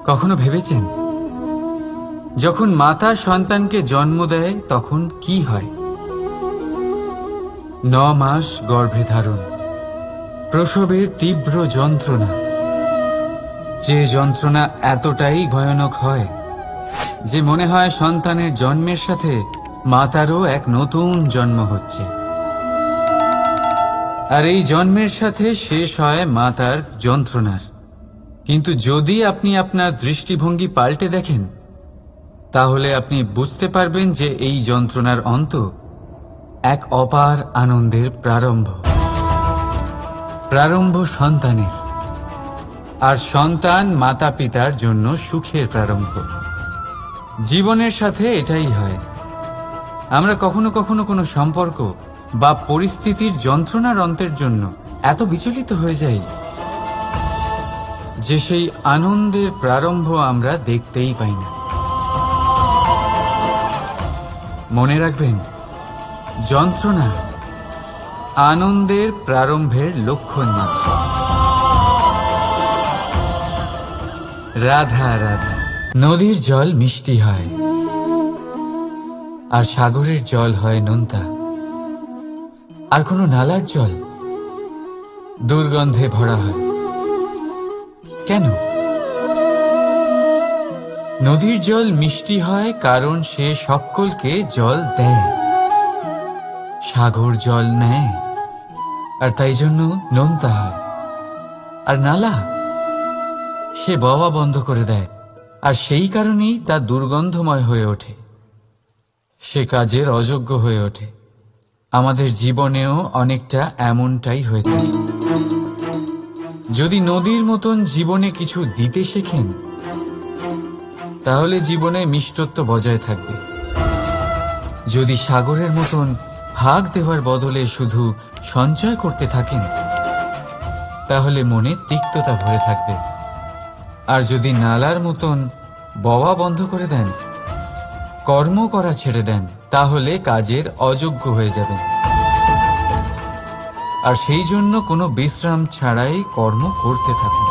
কখনো ভেবেছেন যখন মাতা সন্তানকে জন্ম দেয় তখন কি হয়? 9 মাস গর্ভে ধারণ, প্রসবের তীব্র যন্ত্রণা, যে যন্ত্রণা এতটাই ভয়ানক হয় যে মনে হয় সন্তানের জন্মের সাথে মাতারও এক নতুন জন্ম হচ্ছে। আর এই জন্মের সাথে শেষ হয় মাতার যন্ত্রণার। কিন্তু যদি আপনি আপনার দৃষ্টিভঙ্গি পাল্টে দেখেন তাহলে আপনি বুঝতে পারবেন যে এই যন্ত্রণার অন্ত এক অপার আনন্দের প্রারম্ভ সন্তানের, আর সন্তান মাতা পিতার জন্য সুখের প্রারম্ভ। জীবনের সাথে এটাই হয়। আমরা কখনো কখনো কোনো সম্পর্ক বা পরিস্থিতির যন্ত্রণার অন্তের জন্য এত বিচলিত হয়ে যাই যে সেই আনন্দের প্রারম্ভ আমরা দেখতেই পাই না। মনে রাখবেন, যন্ত্রণা আনন্দের প্রারম্ভের লক্ষণ মাত্র। রাধা রাধা। নদীর জল মিষ্টি হয় আর সাগরের জল হয় নোনতা, আর কোনো নালার জল দুর্গন্ধে ভরা হয়। কেন? নদীর জল মিষ্টি হয় কারণ সে সকলকে জল দেয়, সাগর জল নেয়, আর তাই জন্য নোনতা হয়। আর নালা সে বওয়া বন্ধ করে দেয়, আর সেই কারণেই তা দুর্গন্ধময় হয়ে ওঠে, সে কাজের অযোগ্য হয়ে ওঠে। আমাদের জীবনেও অনেকটা এমনটাই হয়ে থাকে। যদি নদীর মতন জীবনে কিছু দিতে শেখেন তাহলে জীবনে মিষ্টত্ব বজায় থাকবে। যদি সাগরের মতন ভাগ দেওয়ার বদলে শুধু সঞ্চয় করতে থাকেন তাহলে মনে তিক্ততা ভরে থাকবে। আর যদি নালার মতন বওয়া বন্ধ করে দেন, কর্ম করা ছেড়ে দেন, তাহলে কাজের অযোগ্য হয়ে যাবেন। আর সেই জন্য কোনো বিশ্রাম ছাড়াই কর্ম করতে থাকুন।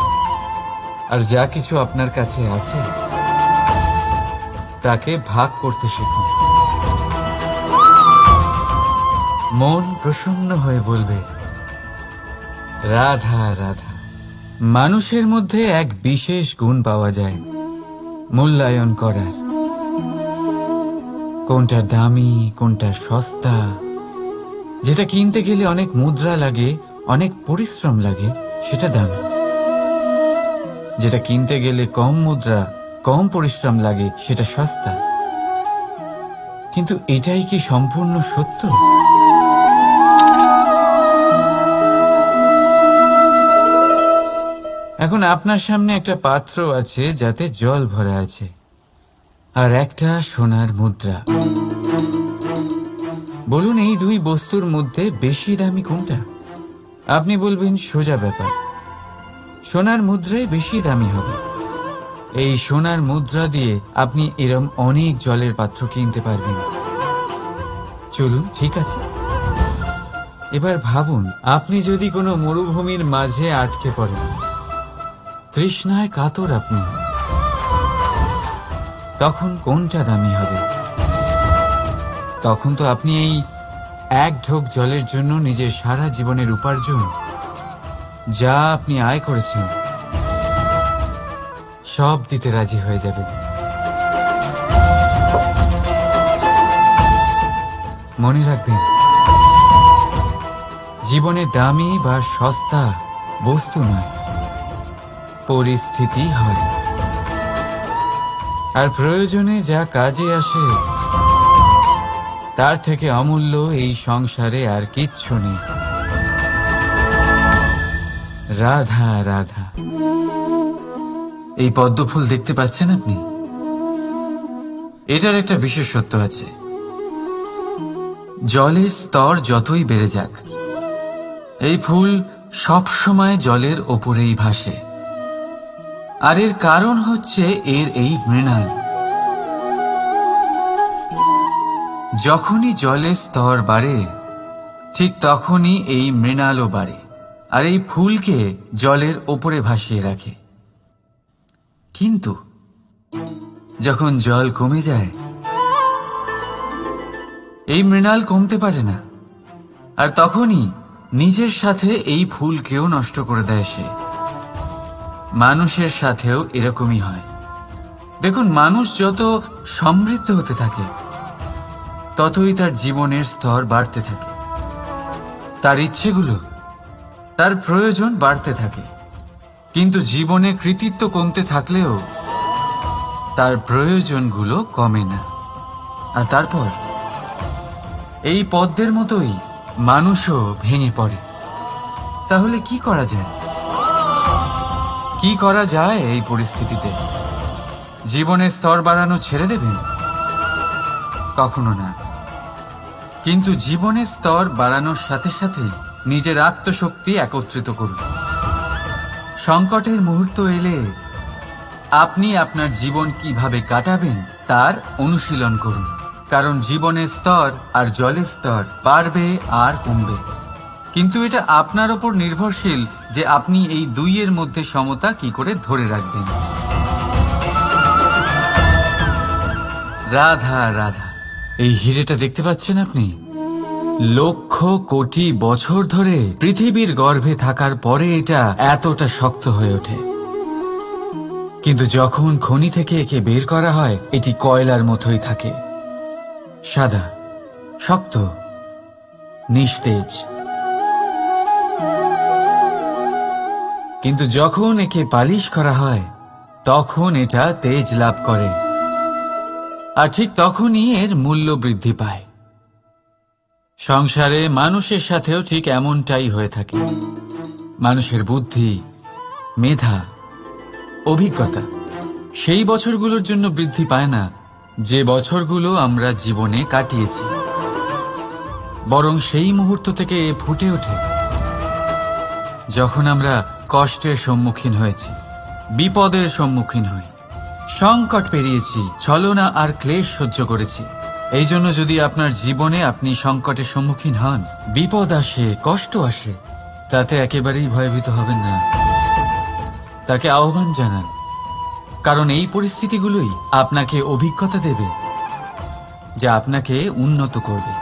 আর যা কিছু আপনার কাছে আছে তাকে ভাগ করতে শিখুন। মন প্রসন্ন হয়ে বলবে রাধা রাধা। মানুষের মধ্যে এক বিশেষ গুণ পাওয়া যায়, মূল্যায়ন করার। কোনটা দামি, কোনটা সস্তা, যেটা কিনতে গেলে অনেক মুদ্রা লাগে, অনেক পরিশ্রম লাগে, সেটা দামি। যেটা কিনতে গেলে কম মুদ্রা, কম পরিশ্রম লাগে, সেটা সস্তা। কিন্তু এটাই কি সম্পূর্ণ সত্য? এখন আপনার সামনে একটা পাত্র আছে যাতে জল ভরা আছে, আর একটা সোনার মুদ্রা। বলুন, এই দুই বস্তুর মধ্যে বেশি দামি কোনটা? আপনি বলবেন সোজা ব্যাপার, সোনার মুদ্রাই বেশি দামি হবে। এই সোনার মুদ্রা দিয়ে আপনি এরম অনেক জলের পাত্র কিনতে পারবেন। চলুন, ঠিক আছে। এবার ভাবুন, আপনি যদি কোনো মরুভূমির মাঝে আটকে পড়েন, তৃষ্ণায় কাতর আপনি, তখন কোনটা দামি হবে? তখন তো আপনি এই এক ঢোক জলের জন্য নিজের সারা জীবনের উপার্জন, যা আপনি আয় করেছেন, সব দিতে রাজি হয়ে যাবেন। মনে রাখবেন, জীবনে দামি বা সস্তা বস্তু নয়, পরিস্থিতি হয়। আর প্রয়োজনে যা কাজে আসে তার থেকে অমূল্য এই সংসারে আর কিচ্ছু নেই। রাধা রাধা। এই পদ্মফুল দেখতে পাচ্ছেন আপনি? এটার একটা বিশেষত্ব আছে। জলের স্তর যতই বেড়ে যাক, এই ফুল সব সময় জলের ওপরেই ভাসে। আর এর কারণ হচ্ছে এর এই মৃণাল। যখনই জলের স্তর বাড়ে ঠিক তখনই এই মৃণালও বাড়ে আর এই ফুলকে জলের ওপরে ভাসিয়ে রাখে। কিন্তু যখন জল কমে যায়, এই মৃণাল কমতে পারে না, আর তখনই নিজের সাথে এই ফুলকেও নষ্ট করে দেয় সে। মানুষের সাথেও এরকমই হয়। দেখুন, মানুষ যত সমৃদ্ধ হতে থাকে ততই তার জীবনের স্তর বাড়তে থাকে, তার ইচ্ছেগুলো, তার প্রয়োজন বাড়তে থাকে। কিন্তু জীবনে কৃতিত্ব কমতে থাকলেও তার প্রয়োজনগুলো কমে না। আর তারপর এই পদ্মের মতোই মানুষও ভেঙে পড়ে। তাহলে কি করা যায়? কি করা যায় এই পরিস্থিতিতে? জীবনের স্তর বাড়ানো ছেড়ে দেবেন? কখনো না। কিন্তু জীবনের স্তর বাড়ানোর সাথে সাথে নিজের আত্মশক্তি একত্রিত করুন। সংকটের মুহূর্ত এলে আপনি আপনার জীবন কিভাবে কাটাবেন তার অনুশীলন করুন। কারণ জীবনের স্তর আর জলের স্তর বাড়বে আর কমবে, কিন্তু এটা আপনার উপর নির্ভরশীল যে আপনি এই দুইয়ের মধ্যে সমতা কি করে ধরে রাখবেন। রাধা রাধা। এই হিরেটা দেখতে পাচ্ছেন আপনি? লক্ষ কোটি বছর ধরে পৃথিবীর গর্ভে থাকার পরে এটা এতটা শক্ত হয়ে ওঠে। কিন্তু যখন খনি থেকে একে বের করা হয়, এটি কয়লার মতোই থাকে, সাদা, শক্ত, নিস্তেজ। কিন্তু যখন একে পালিশ করা হয় তখন এটা তেজ লাভ করে, আর ঠিক তখনই এর মূল্য বৃদ্ধি পায়। সংসারে মানুষের সাথেও ঠিক এমনটাই হয়ে থাকে। মানুষের বুদ্ধি, মেধা, অভিজ্ঞতা সেই বছরগুলোর জন্য বৃদ্ধি পায় না যে বছরগুলো আমরা জীবনে কাটিয়েছি, বরং সেই মুহূর্ত থেকে ফুটে ওঠে যখন আমরা কষ্টের সম্মুখীন হয়েছি, বিপদের সম্মুখীন হই, সংকট পেরিয়েছি, ছলনা আর ক্লেশ সহ্য করেছি। এই জন্য যদি আপনার জীবনে আপনি সংকটের সম্মুখীন হন, বিপদ আসে, কষ্ট আসে, তাতে একেবারেই ভয়ভীত হবেন না। তাকে আহ্বান জানান, কারণ এই পরিস্থিতিগুলোই আপনাকে অভিজ্ঞতা দেবে যা আপনাকে উন্নত করবে।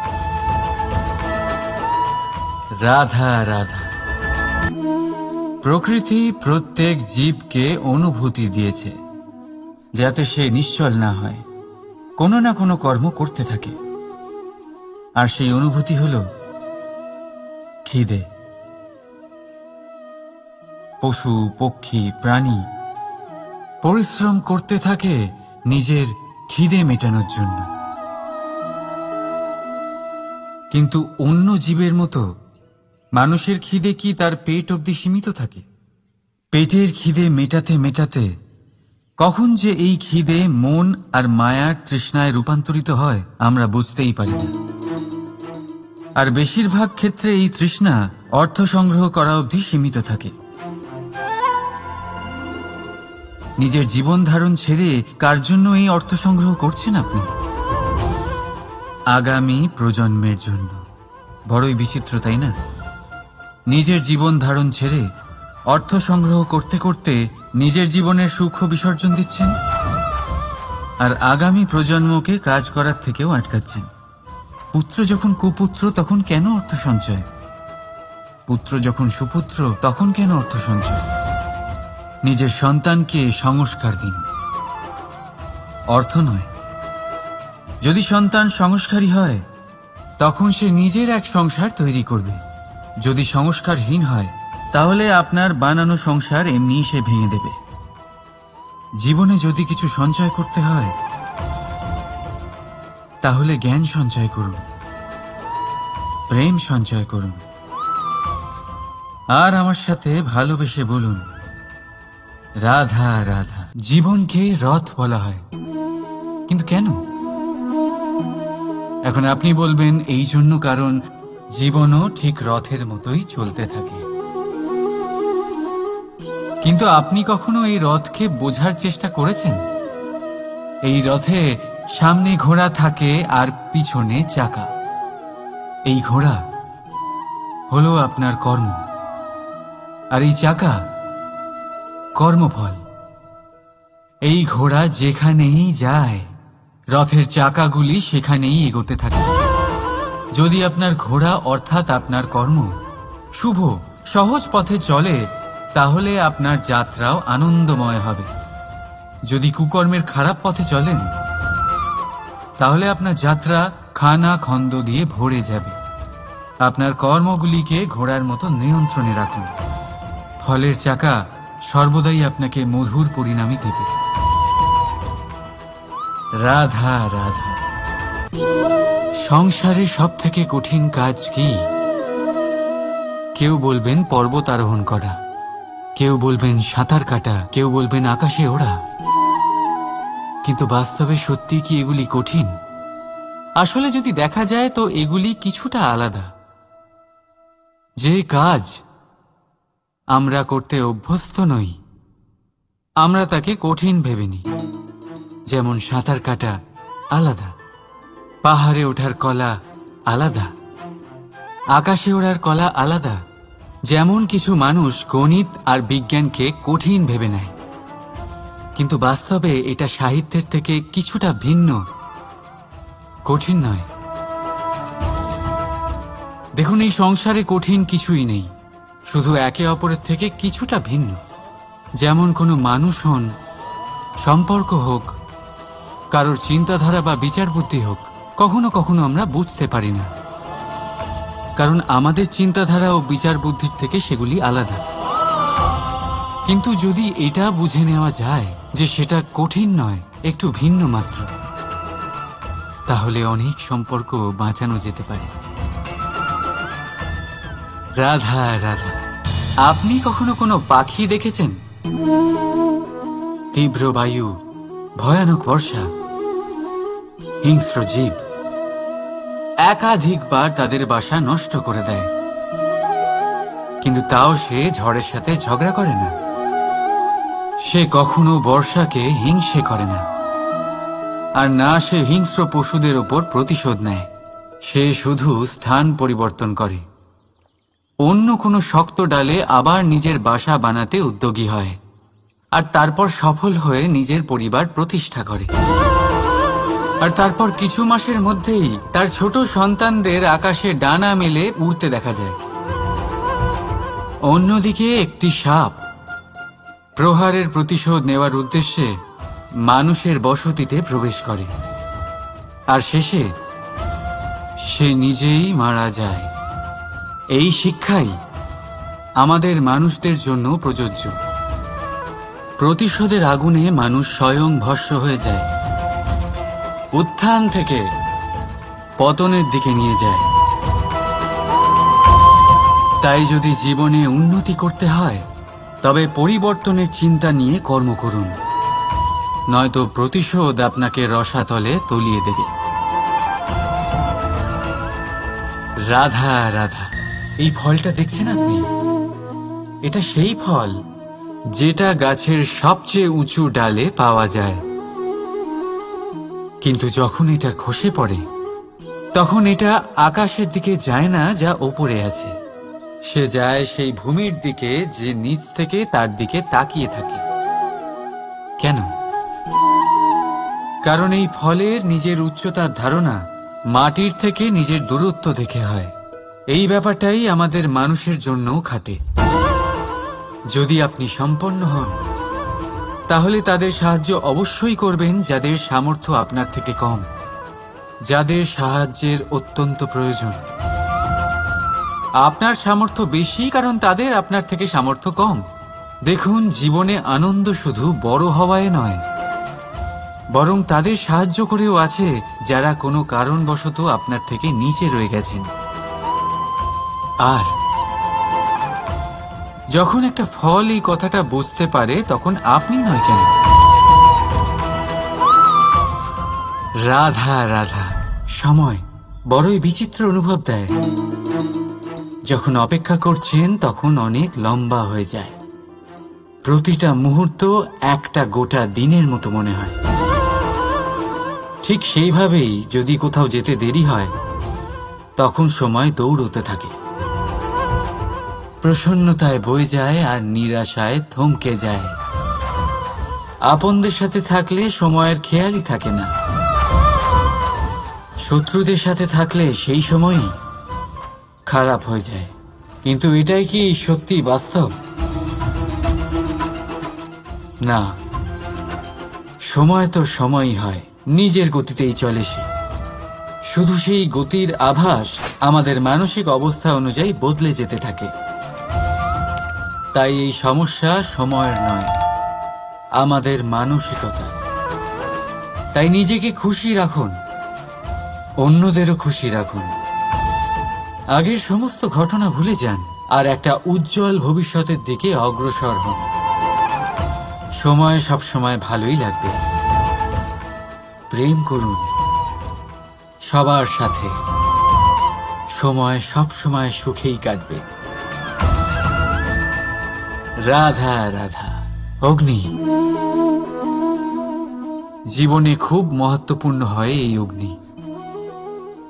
রাধা রাধা। প্রকৃতি প্রত্যেক জীবকে অনুভূতি দিয়েছে যাতে সে নিশ্চল না হয়, কোনো না কোনো কর্ম করতে থাকে। আর সেই অনুভূতি হল খিদে। পশু, পক্ষী, প্রাণী পরিশ্রম করতে থাকে নিজের খিদে মেটানোর জন্য। কিন্তু অন্য জীবের মতো মানুষের খিদে কি তার পেট অবধি সীমিত থাকে? পেটের খিদে মেটাতে মেটাতে কখন যে এই খিদে মন আর মায়ার তৃষ্ণায় রূপান্তরিত হয় আমরা বুঝতেই পারি না। আর বেশিরভাগ ক্ষেত্রে এই তৃষ্ণা অর্থ সংগ্রহ করা অবধি সীমিত থাকে। নিজের জীবন ধারণ ছেড়ে কার জন্য এই অর্থ সংগ্রহ করছেন আপনি? আগামী প্রজন্মের জন্য। বড়ই বিচিত্র, তাই না? নিজের জীবন ধারণ ছেড়ে অর্থ সংগ্রহ করতে করতে নিজের জীবনের সুখ বিসর্জন দিচ্ছেন, আর আগামী প্রজন্মকে কাজ করার থেকেও আটকাচ্ছেন। পুত্র যখন কুপুত্র তখন কেন অর্থ সঞ্চয়? পুত্র যখন সুপুত্র তখন কেন অর্থ সঞ্চয়? নিজের সন্তানকে সংস্কার দিন, অর্থ নয়। যদি সন্তান সংস্কারী হয় তখন সে নিজের এক সংসার তৈরি করবে। যদি সংস্কারহীন হয় তাহলে আপনার বানানো সংসার এমনিই সে ভেঙে দেবে। জীবনে যদি কিছু সঞ্চয় করতে হয় তাহলে জ্ঞান সঞ্চয় করুন, প্রেম সঞ্চয় করুন, আর আমার সাথে ভালোবেসে বলুন রাধা রাধা। জীবনকে রথ বলা হয়, কিন্তু কেন? এখন আপনি বলবেন এই জন্য কারণ জীবনও ঠিক রথের মতোই চলতে থাকে। কিন্তু আপনি কখনো এই রথকে বোঝার চেষ্টা করেছেন? এই রথে সামনে ঘোড়া থাকে আর পিছনে চাকা। এই ঘোড়া হলো আপনার কর্ম, আর এই চাকা কর্মফল। এই ঘোড়া যেখানেই যায়, রথের চাকাগুলি সেখানেই এগোতে থাকে। যদি আপনার ঘোড়া অর্থাৎ আপনার কর্ম শুভ সহজ পথে চলে, তাহলে আপনার যাত্রাও আনন্দময় হবে। যদি কুকর্মের খারাপ পথে চলেন, তাহলে আপনার যাত্রা খানা খন্দ দিয়ে ভরে যাবে। আপনার কর্মগুলিকে ঘোড়ার মতো নিয়ন্ত্রণে রাখুন। ফলের চাকা সর্বদাই আপনাকে মধুর পরিণামই দেবে। রাধা রাধা। সংসারে সব থেকে কঠিন কাজ কি? কেউ বলবেন পর্বত আরোহণ করা, কেউ বলবেন সাঁতার কাটা, কেউ বলবেন আকাশে ওড়া। কিন্তু বাস্তবে সত্যি কি এগুলি কঠিন? আসলে যদি দেখা যায় তো এগুলি কিছুটা আলাদা। যে কাজ আমরা করতে অভ্যস্ত নই, আমরা তাকে কঠিন ভেবে নিই। যেমন সাঁতার কাটা আলাদা, পাহাড়ে ওঠার কলা আলাদা, আকাশে ওড়ার কলা আলাদা। যেমন কিছু মানুষ গণিত আর বিজ্ঞানকে কঠিন ভেবে নেয়, কিন্তু বাস্তবে এটা সাহিত্যের থেকে কিছুটা ভিন্ন, কঠিন নয়। দেখুন, এই সংসারে কঠিন কিছুই নেই, শুধু একে অপরের থেকে কিছুটা ভিন্ন। যেমন কোনো মানুষ হন, সম্পর্ক হোক, কারোর চিন্তাধারা বা বিচার বুদ্ধি হোক, কখনো কখনো আমরা বুঝতে পারি না, কারণ আমাদের চিন্তাধারা ও বিচার বুদ্ধির থেকে সেগুলি আলাদা। কিন্তু যদি এটা বুঝে নেওয়া যায় যে সেটা কঠিন নয়, একটু ভিন্ন মাত্র, তাহলে অনেক সম্পর্ক বাঁচানো যেতে পারে। রাধা রাধা। আপনি কখনো কোনো পাখি দেখেছেন? তীব্র বায়ু, ভয়ানক বর্ষা, হিংস্র জীব একাধিকবার তাদের বাসা নষ্ট করে দেয়, কিন্তু তাও সে ঝড়ের সাথে ঝগড়া করে না। সে কখনো বর্ষাকে হিংসে করে না, আর না সে হিংস্র পশুদের ওপর প্রতিশোধ নেয়। সে শুধু স্থান পরিবর্তন করে, অন্য কোনো শক্ত ডালে আবার নিজের বাসা বানাতে উদ্যোগী হয়, আর তারপর সফল হয়ে নিজের পরিবার প্রতিষ্ঠা করে। আর তারপর কিছু মাসের মধ্যেই তার ছোট সন্তানদের আকাশে ডানা মেলে উড়তে দেখা যায়। অন্যদিকে একটি সাপ প্রহারের প্রতিশোধ নেওয়ার উদ্দেশ্যে মানুষের বসতিতে প্রবেশ করে, আর শেষে সে নিজেই মারা যায়। এই শিক্ষাই আমাদের মানুষদের জন্য প্রযোজ্য। প্রতিশোধের আগুনে মানুষ স্বয়ং ভস্ম হয়ে যায়, উত্থান থেকে পতনের দিকে নিয়ে যায়। তাই যদি জীবনে উন্নতি করতে হয়, তবে পরিবর্তনের চিন্তা নিয়ে কর্ম করুন, নয়তো প্রতিশোধ আপনাকে রসাতলে তলিয়ে দেবে। রাধা রাধা। এই ফলটা দেখছেন আপনি? এটা সেই ফল যেটা গাছের সবচেয়ে উঁচু ডালে পাওয়া যায়, কিন্তু যখন এটা খসে পড়ে, তখন এটা আকাশের দিকে যায় না যা ওপরে আছে, সে যায় সেই ভূমির দিকে যে নিচ থেকে তার দিকে তাকিয়ে থাকে। কেন? কারণ এই ফলের নিজের উচ্চতার ধারণা মাটির থেকে নিজের দূরত্ব দেখে হয়। এই ব্যাপারটাই আমাদের মানুষের জন্যও খাটে। যদি আপনি সম্পন্ন হন, তাহলে তাদের সাহায্য অবশ্যই করবেন যাদের সামর্থ্য আপনার থেকে কম, যাদের সাহায্যের অত্যন্ত প্রয়োজন। আপনার সামর্থ্য বেশি কারণ তাদের আপনার থেকে সামর্থ্য কম। দেখুন, জীবনে আনন্দ শুধু বড় হওয়ায় নয়, বরং তাদের সাহায্য করেও আছে যারা কোনো কারণবশত আপনার থেকে নিচে রয়ে গেছেন। আর যখন একটা ফল এই কথাটা বুঝতে পারে, তখন আপনি নয় কেন? রাধা রাধা। সময় বড়ই বিচিত্র অনুভব দেয়। যখন অপেক্ষা করছেন তখন অনেক লম্বা হয়ে যায়। প্রতিটা মুহূর্ত একটা গোটা দিনের মতো মনে হয়। ঠিক সেইভাবেই যদি কোথাও যেতে দেরি হয়, তখন সময় দৌড়তে থাকে। প্রসন্নতায় বয়ে যায় আর নিরাশায় থমকে যায়। আপনদের সাথে থাকলে সময়ের খেয়ালই থাকে না, শত্রুদের সাথে থাকলে সেই সময়ই খারাপ হয়ে যায়। কিন্তু এটাই কি সত্যি বাস্তব? না, সময় তো সময়ই হয়, নিজের গতিতেই চলে সে। শুধু সেই গতির আভাস আমাদের মানসিক অবস্থা অনুযায়ী বদলে যেতে থাকে। তাই এই সমস্যা সময়ের নয়, আমাদের মানসিকতা। তাই নিজেকে খুশি রাখুন, অন্যদেরও খুশি রাখুন। আগের সমস্ত ঘটনা ভুলে যান আর একটা উজ্জ্বল ভবিষ্যতের দিকে অগ্রসর হন। সময় সবসময় ভালোই লাগবে। প্রেম করুন সবার সাথে, সময় সবসময় সুখেই কাটবে। রাধা রাধা। অগ্নি জীবনে খুব মহত্বপূর্ণ হয়। এই অগ্নি,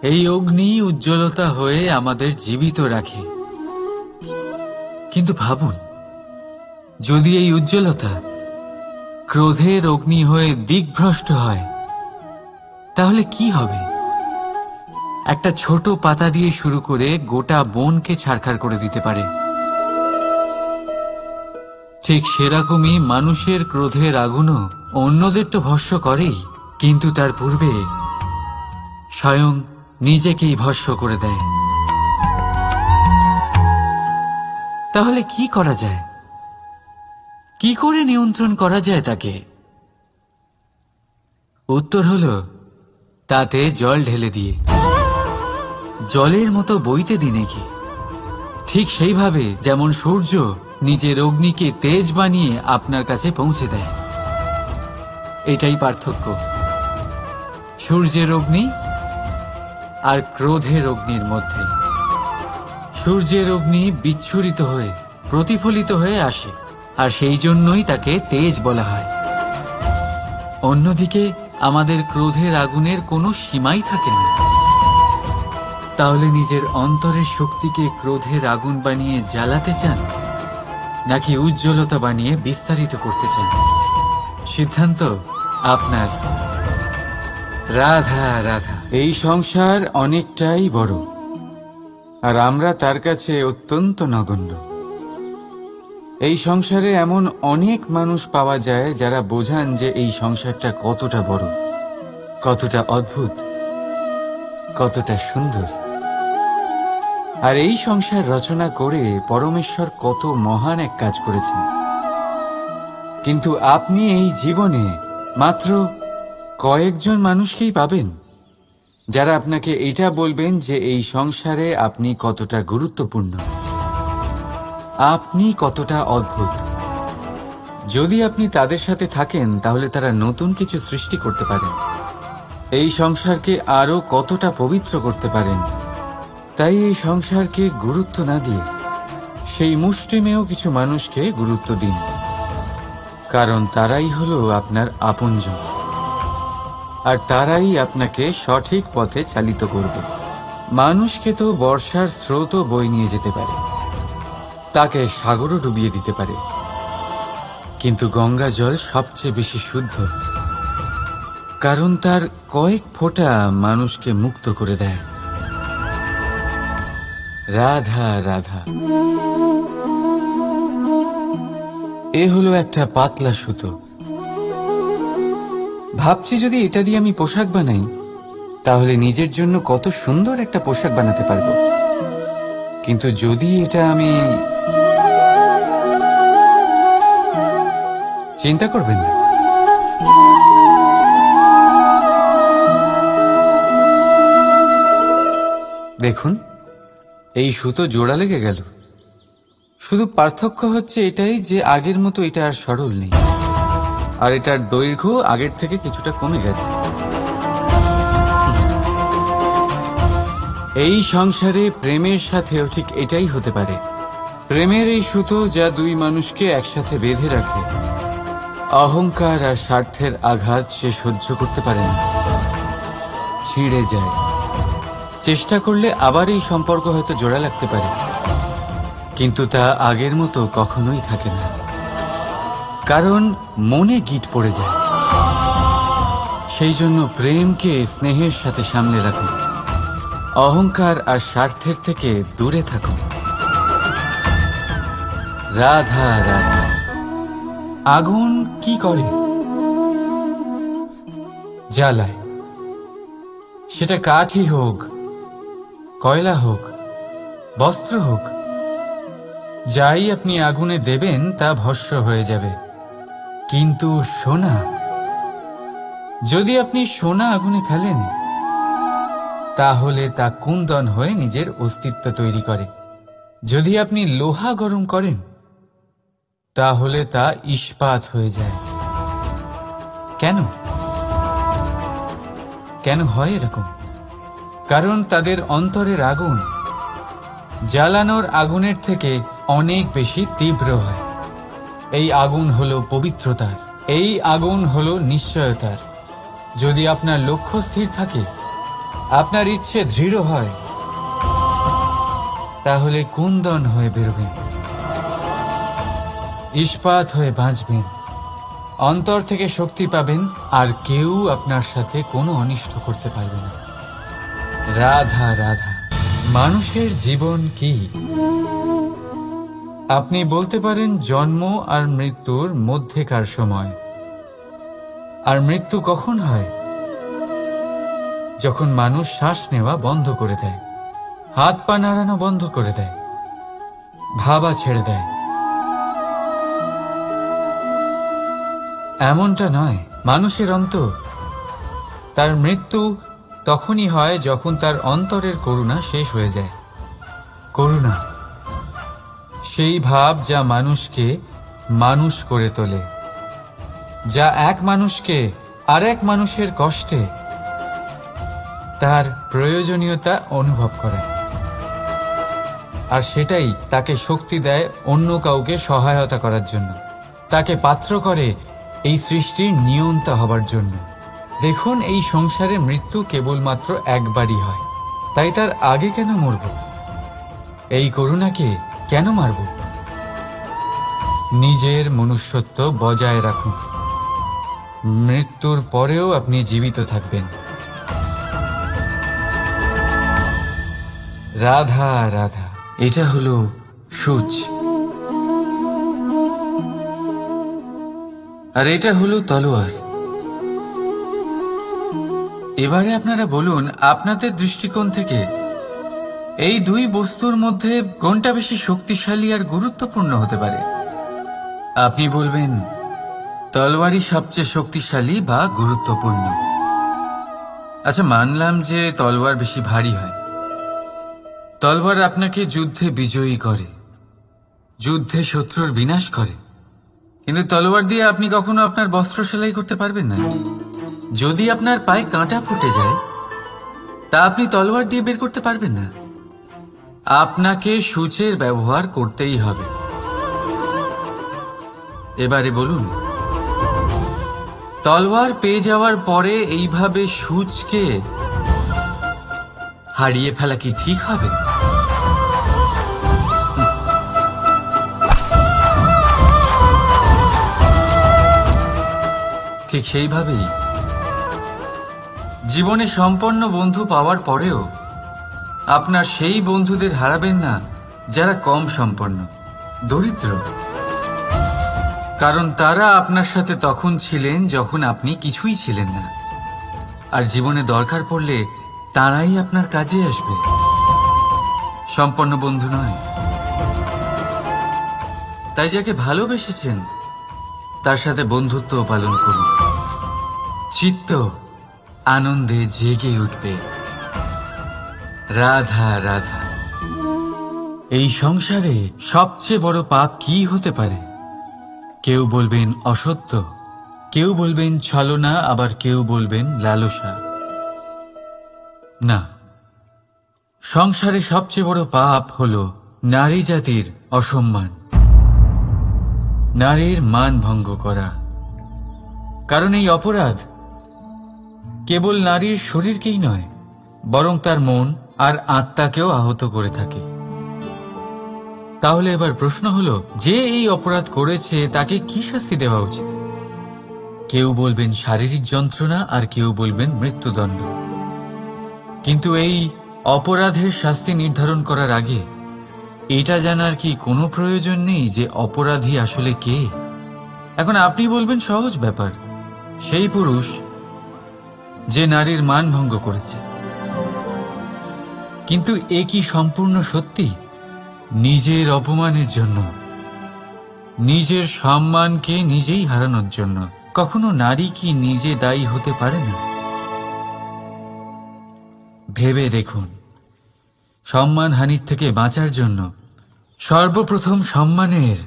এই অগ্নি উজ্জ্বলতা হয়ে আমাদের জীবিত রাখে। কিন্তু ভাবুন, যদি এই উজ্জ্বলতা ক্রোধের অগ্নি হয়ে দিকভ্রষ্ট হয়, তাহলে কি হবে? একটা ছোট পাতা দিয়ে শুরু করে গোটা বনকে ছারখার করে দিতে পারে। ঠিক সেরকমই মানুষের ক্রোধের আগুনও অন্যদের তো ভস্ম করেই, কিন্তু তার পূর্বে স্বয়ং নিজেকেই ভস্ম করে দেয়। তাহলে কি করা যায়? কি করে নিয়ন্ত্রণ করা যায় তাকে? উত্তর হলো, তাতে জল ঢেলে দিয়ে, জলের মতো বইতে দিন একে। ঠিক সেইভাবে যেমন সূর্য নিজের অগ্নিকে তেজ বানিয়ে আপনার কাছে পৌঁছে দেয়। এটাই পার্থক্য সূর্যের অগ্নি আর ক্রোধের অগ্নির মধ্যে। সূর্যের অগ্নি বিচ্ছুরিত হয়ে প্রতিফলিত হয়ে আসে, আর সেই জন্যই তাকে তেজ বলা হয়। অন্যদিকে আমাদের ক্রোধের আগুনের কোনো সীমাই থাকে না। তাহলে নিজের অন্তরের শক্তিকে ক্রোধের আগুন বানিয়ে জ্বালাতে চান, নাকি উজ্জ্বলতা বানিয়ে বিস্তারিত করতে চান? সিদ্ধান্ত আপনার। রাধা রাধা। এই সংসার অনেকটাই বড়, আর আমরা তার কাছে অত্যন্ত নগণ্য। এই সংসারে এমন অনেক মানুষ পাওয়া যায় যারা বোঝান যে এই সংসারটা কতটা বড়, কতটা অদ্ভুত, কতটা সুন্দর। আর এই সংসার রচনা করে পরমেশ্বর কত মহান এক কাজ করেছেন। কিন্তু আপনি এই জীবনে মাত্র কয়েকজন মানুষকেই পাবেন যারা আপনাকে এটা বলবেন যে এই সংসারে আপনি কতটা গুরুত্বপূর্ণ, আপনি কতটা অদ্ভুত। যদি আপনি তাদের সাথে থাকেন, তাহলে তারা নতুন কিছু সৃষ্টি করতে পারেন, এই সংসারকে আরো কতটা পবিত্র করতে পারেন। তাই এই সংসারকে গুরুত্ব না দিয়ে সেই মুষ্টিমেয় কিছু মানুষকে গুরুত্ব দিন, কারণ তারাই হলো আপনার আপনজন, আর তারাই আপনাকে সঠিক পথে চালিত করবে। মানুষকে তো বর্ষার স্রোতও বয়ে নিয়ে যেতে পারে, তাকে সাগরও ডুবিয়ে দিতে পারে, কিন্তু গঙ্গা জল সবচেয়ে বেশি শুদ্ধ, কারণ তার কয়েক ফোঁটা মানুষকে মুক্ত করে দেয়। রাধা রাধা। এ হলো একটা পাতলা সুতো। ভাবছি যদি এটা দিয়ে আমি পোশাক বানাই, তাহলে নিজের জন্য কত সুন্দর একটা পোশাক বানাতে পারবো। কিন্তু যদি এটা আমি... চিন্তা করবেন না, দেখুন এই সুতো জোড়া লেগে গেল। শুধু পার্থক্য হচ্ছে এটাই যে আগের মতো এটা আর সরল নেই, আর এটার দৈর্ঘ্য আগের থেকে কিছুটা কমে গেছে। এই সংসারে প্রেমের সাথেও ঠিক এটাই হতে পারে। প্রেমের এই সুতো যা দুই মানুষকে একসাথে বেঁধে রাখে, অহংকার আর স্বার্থের আঘাত সে সহ্য করতে পারে না, ছিঁড়ে যায়। চেষ্টা করলে আবার এই সম্পর্ক হয়তো জোড়া লাগতে পারে, কিন্তু তা আগের মতো কখনোই থাকে না, কারণ মনে গিট পড়ে যায়। সেই জন্য প্রেমকে স্নেহের সাথে সামলে রাখুন, অহংকার আর স্বার্থের থেকে দূরে থাকুন। রাধা রাধা। আগুন কি করে? জ্বালায়। সেটা কাঠই হোক, কয়লা হোক, বস্ত্র হোক, যাই আপনি আগুনে দেবেন তা ভস্ম হয়ে যাবে। কিন্তু সোনা, যদি আপনি সোনা আগুনে ফেলেন তাহলে তা কুন্দন হয়ে নিজের অস্তিত্ব তৈরি করে। যদি আপনি লোহা গরম করেন তাহলে তা ইস্পাত হয়ে যায়। কেন কেন হয় এরকম? কারণ তাদের অন্তরের আগুন জ্বালানোর আগুনের থেকে অনেক বেশি তীব্র হয়। এই আগুন হলো পবিত্রতার, এই আগুন হলো নিশ্চয়তার। যদি আপনার লক্ষ্য স্থির থাকে, আপনার ইচ্ছে দৃঢ় হয়, তাহলে কুন্দন হয়ে বেরোবেন, ইস্পাত হয়ে বাঁচবেন, অন্তর থেকে শক্তি পাবেন, আর কেউ আপনার সাথে কোনো অনিষ্ট করতে পারবে না। রাধা রাধা। মানুষের জীবন কি? আপনি বলতে পারেন জন্ম আর মৃত্যুর মধ্যেকার সময়। আর মৃত্যু কখন হয়? যখন মানুষ শ্বাস নেওয়া বন্ধ করে দেয়, হাত পা নাড়ানো বন্ধ করে দেয়, ভাবা ছেড়ে দেয়। এমনটা নয়। মানুষের অন্তর, তার মৃত্যু তখনই হয় যখন তার অন্তরের করুণা শেষ হয়ে যায়। করুণা সেই ভাব যা মানুষকে মানুষ করে তোলে, যা এক মানুষকে আরেক মানুষের কষ্টে তার প্রয়োজনীয়তা অনুভব করে, আর সেটাই তাকে শক্তি দেয় অন্য কাউকে সহায়তা করার জন্য, তাকে পাত্র করে এই সৃষ্টির নিয়ন্তা হবার জন্য। দেখুন, এই সংসারে মৃত্যু কেবলমাত্র একবারই হয়, তাই তার আগে কেন মরব? এই করুণাকে কেন মারব? নিজের মনুষ্যত্ব বজায় রাখুন, মৃত্যুর পরেও আপনি জীবিত থাকবেন। রাধা রাধা। এটা হলো সূচ, আর এটা হলো তলোয়ার। এবারে আপনারা বলুন, আপনাদের দৃষ্টিকোণ থেকে এই দুই বস্তুর মধ্যে কোনটা বেশি শক্তিশালী আর গুরুত্বপূর্ণ হতে পারে? আপনি বলবেন তলোয়ারই সবচেয়ে শক্তিশালী বা গুরুত্বপূর্ণ। আচ্ছা, মানলাম যে তলোয়ার বেশি ভারী হয়। তলোয়ার আপনাকে যুদ্ধে বিজয়ী করে, যুদ্ধে শত্রুর বিনাশ করে, কিন্তু তলোয়ার দিয়ে আপনি কখনো আপনার বস্ত্র সেলাই করতে পারবেন না। যদি আপনার পায়ে কাঁটা ফুটে যায়, তা আপনি তলোয়ার দিয়ে বের করতে পারবেন না। আপনাকে সূচের ব্যবহার করতেই হবে। এবারে বলুন, তলোয়ার পেয়ে যাওয়ার পরে এইভাবে সূচকে হারিয়ে ফেলা কি ঠিক হবে? ঠিক সেইভাবেই জীবনে সম্পন্ন বন্ধু পাওয়ার পরেও আপনার সেই বন্ধুদের হারাবেন না যারা কম সম্পন্ন, দরিদ্র। কারণ তারা আপনার সাথে তখন ছিলেন যখন আপনি কিছুই ছিলেন না, আর জীবনে দরকার পড়লে তারাই আপনার কাজে আসবে, সম্পন্ন বন্ধু নয়। তাই যাকে ভালোবেসেছেন তার সাথে বন্ধুত্ব পালন করুন, চিত্ত আনন্দে জেগে উঠবে। রাধা রাধা। এই সংসারে সবচেয়ে বড় পাপ কি হতে পারে? কেউ বলবেন অসত্য, কেউ বলবেন ছলনা, আবার কেউ বলবেন লালসা। না, সংসারে সবচেয়ে বড় পাপ হল নারী জাতির অসম্মান, নারীর মান ভঙ্গ করা। কারণ এই অপরাধ কেবল নারীর শরীরকেই নয়, বরং তার মন আর আত্মাকেও আহত করে থাকে। তাহলে এবার প্রশ্ন হলো, যে এই অপরাধ করেছে তাকে কি শাস্তি দেওয়া উচিত? কেউ বলবেন শারীরিক যন্ত্রণা, আর কেউ বলবেন মৃত্যুদণ্ড। কিন্তু এই অপরাধের শাস্তি নির্ধারণ করার আগে এটা জানার কি কোনো প্রয়োজন নেই যে অপরাধী আসলে কে? এখন আপনি বলবেন সহজ ব্যাপার, সেই পুরুষ যে নারীর মান ভঙ্গ করেছে। কিন্তু এ কি সম্পূর্ণ সত্যি? নিজের অপমানের জন্য, নিজের সম্মানকে নিজেই হারানোর জন্য কখনো নারী কি নিজে দায়ী হতে পারে না? ভেবে দেখুন, সম্মানহানির থেকে বাঁচার জন্য সর্বপ্রথম সম্মানের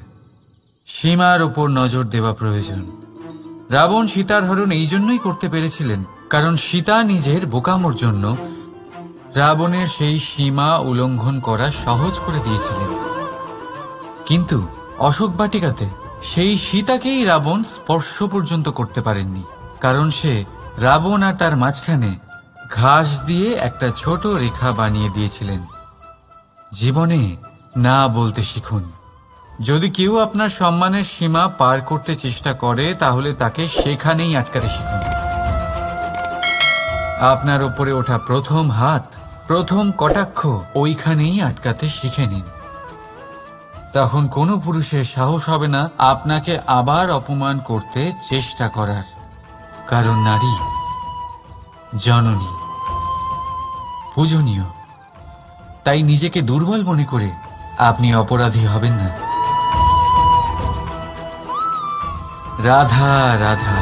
সীমার ওপর নজর দেওয়া প্রয়োজন। রাবণ সীতার হরণ এই জন্যই করতে পেরেছিলেন কারণ সীতা নিজের বোকামোর জন্য রাবণের সেই সীমা উল্লঙ্ঘন করা সহজ করে দিয়েছিলেন। কিন্তু অশোক বাটিকাতে সেই সীতাকেই রাবণ স্পর্শ পর্যন্ত করতে পারেননি, কারণ সে রাবণ আর তার মাঝখানে ঘাস দিয়ে একটা ছোট রেখা বানিয়ে দিয়েছিলেন। জীবনে না বলতে শিখুন। যদি কেউ আপনার সম্মানের সীমা পার করতে চেষ্টা করে তাহলে তাকে সেখানেই আটকাতে শিখুন। আপনার ওপরে ওঠা প্রথম হাত, প্রথম কটাক্ষ ওইখানেই আটকাতে শিখে নিন। তখন কোনো পুরুষের সাহস হবে না আপনাকে আবার অপমান করতে চেষ্টা করার, কারণ নারী জননী, পূজনীয়। তাই নিজেকে দুর্বল মনে করে আপনি অপরাধী হবেন না। রাধা রাধা।